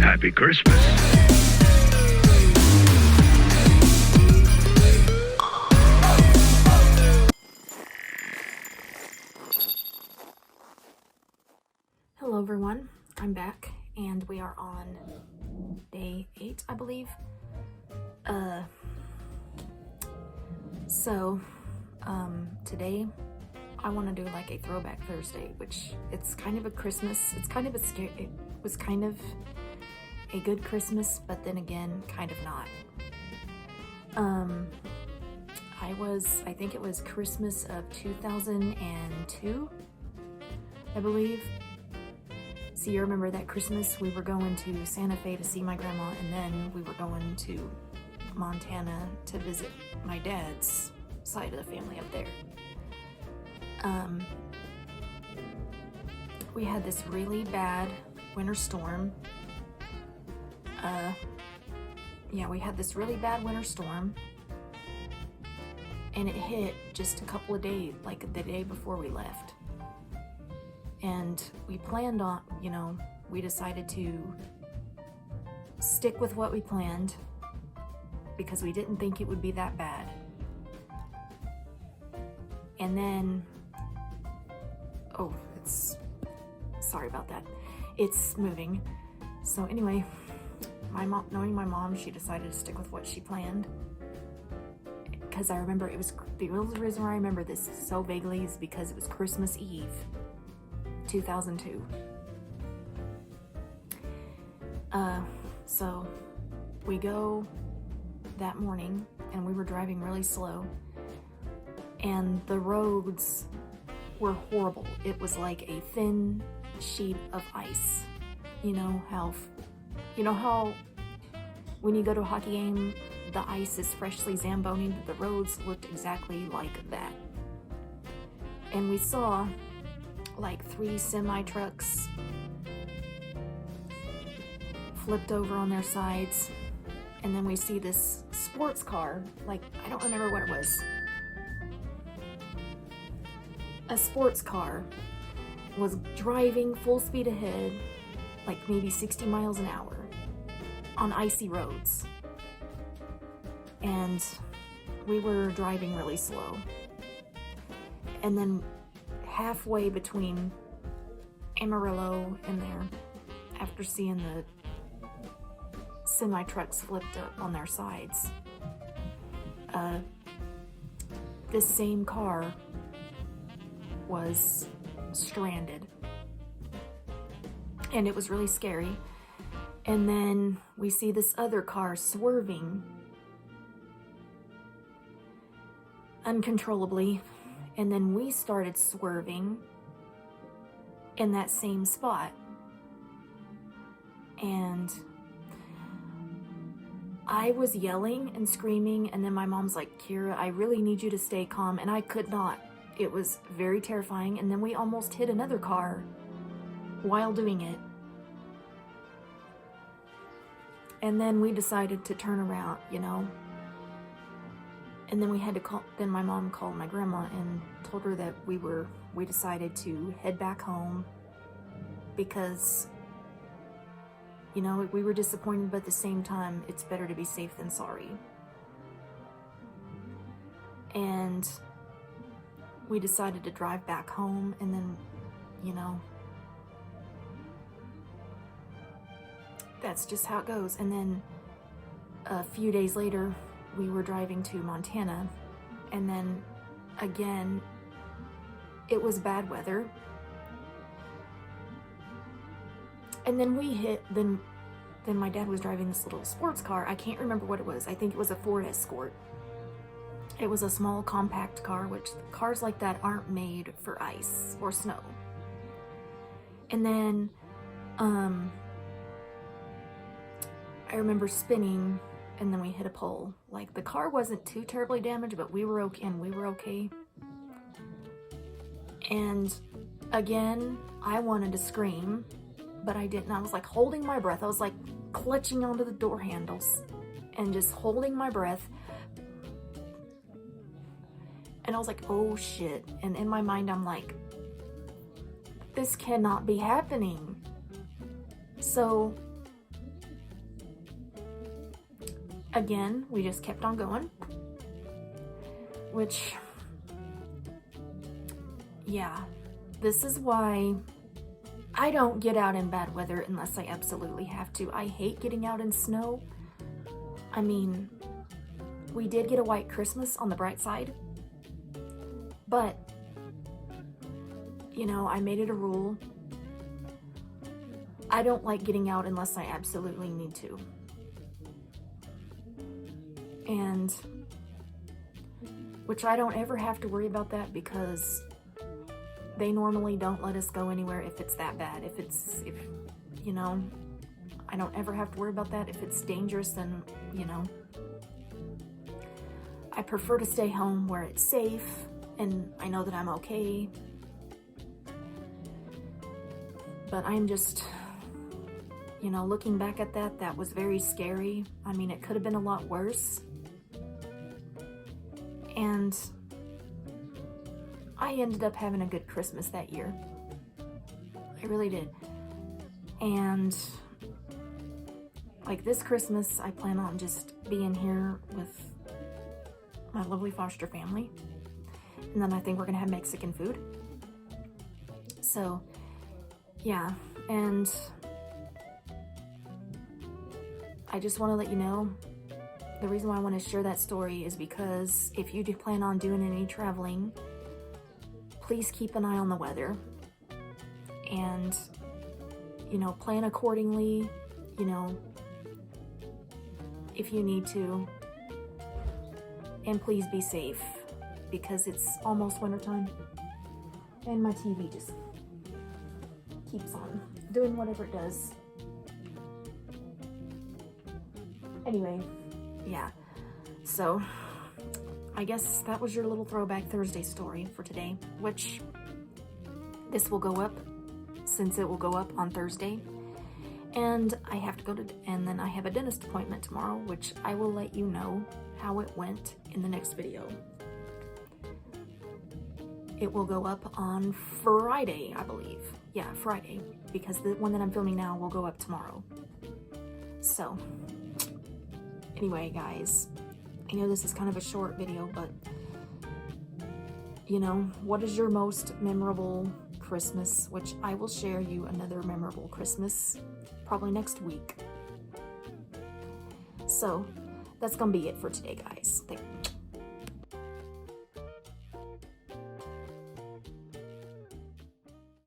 Happy Christmas. Hello everyone, I'm back and we are on day 8, I believe. Today I want to do like a Throwback Thursday, which it's kind of a Christmas, it was kind of a good Christmas, but then again, kind of not. I think it was Christmas of 2002, I believe. See, you remember that Christmas we were going to Santa Fe to see my grandma, and then we were going to Montana to visit my dad's side of the family up there. We had this really bad winter storm. We had this really bad winter storm, and it hit just a couple of days, like the day before we left. And we planned on, we decided to stick with what we planned because we didn't think it would be that bad. And then, sorry about that. It's moving. So anyway, knowing my mom, she decided to stick with what she planned. Because I remember the only reason why I remember this so vaguely is because it was Christmas Eve, 2002. So we go that morning and we were driving really slow and the roads were horrible. It was like a thin sheet of ice. You know how when you go to a hockey game, the ice is freshly zamboni, the roads looked exactly like that. And we saw like 3 semi-trucks flipped over on their sides, and then we see this sports car, like, I don't remember what it was. A sports car was driving full speed ahead, like maybe 60 miles an hour on icy roads. And we were driving really slow. And then halfway between Amarillo and there, after seeing the semi-trucks flipped up on their sides, this same car was stranded. And it was really scary. And then we see this other car swerving uncontrollably, and then we started swerving in that same spot. And I was yelling and screaming, and then my mom's like, "Kira, I really need you to stay calm," and I could not. It was very terrifying, and then we almost hit another car while doing it. And then we decided to turn around, and then we had to call, then my mom called my grandma and told her that we decided to head back home because, we were disappointed, but at the same time, it's better to be safe than sorry. And we decided to drive back home, and then, that's just how it goes. And then a few days later, we were driving to Montana, and then again, it was bad weather. And then then my dad was driving this little sports car. I can't remember what it was. I think it was a Ford Escort. It was a small compact car, which cars like that aren't made for ice or snow. And then, I remember spinning, and then we hit a pole. Like, the car wasn't too terribly damaged, but we were okay. And again, I wanted to scream, but I didn't. I was like holding my breath. I was like clutching onto the door handles and just holding my breath. And I was like, oh shit. And in my mind, I'm like, this cannot be happening. So again, we just kept on going, which, yeah, this is why I don't get out in bad weather unless I absolutely have to. I hate getting out in snow. I mean, we did get a white Christmas on the bright side, but, you know, I made it a rule. I don't like getting out unless I absolutely need to. And, which I don't ever have to worry about that because they normally don't let us go anywhere if it's that bad. If you know, I don't ever have to worry about that. If it's dangerous, then, you know, I prefer to stay home where it's safe and I know that I'm okay. But I'm just, you know, looking back at that, that was very scary. I mean, it could have been a lot worse. And I ended up having a good Christmas that year. I really did. And like this Christmas, I plan on just being here with my lovely foster family. And then I think we're gonna have Mexican food. So, yeah, and I just want to let you know, the reason why I want to share that story is because if you do plan on doing any traveling, please keep an eye on the weather and, you know, plan accordingly, you know, if you need to, and please be safe because it's almost wintertime and my TV just keeps on doing whatever it does. Anyway, yeah, so I guess that was your little Throwback Thursday story for today, which this will go up since it will go up on Thursday. And I have to go to, and then I have a dentist appointment tomorrow, which I will let you know how it went in the next video. It will go up on Friday, I believe. Yeah, Friday, because the one that I'm filming now will go up tomorrow. So, anyway, guys, I know this is kind of a short video, but, you know, what is your most memorable Christmas? Which I will share you another memorable Christmas probably next week. So, that's gonna be it for today, guys.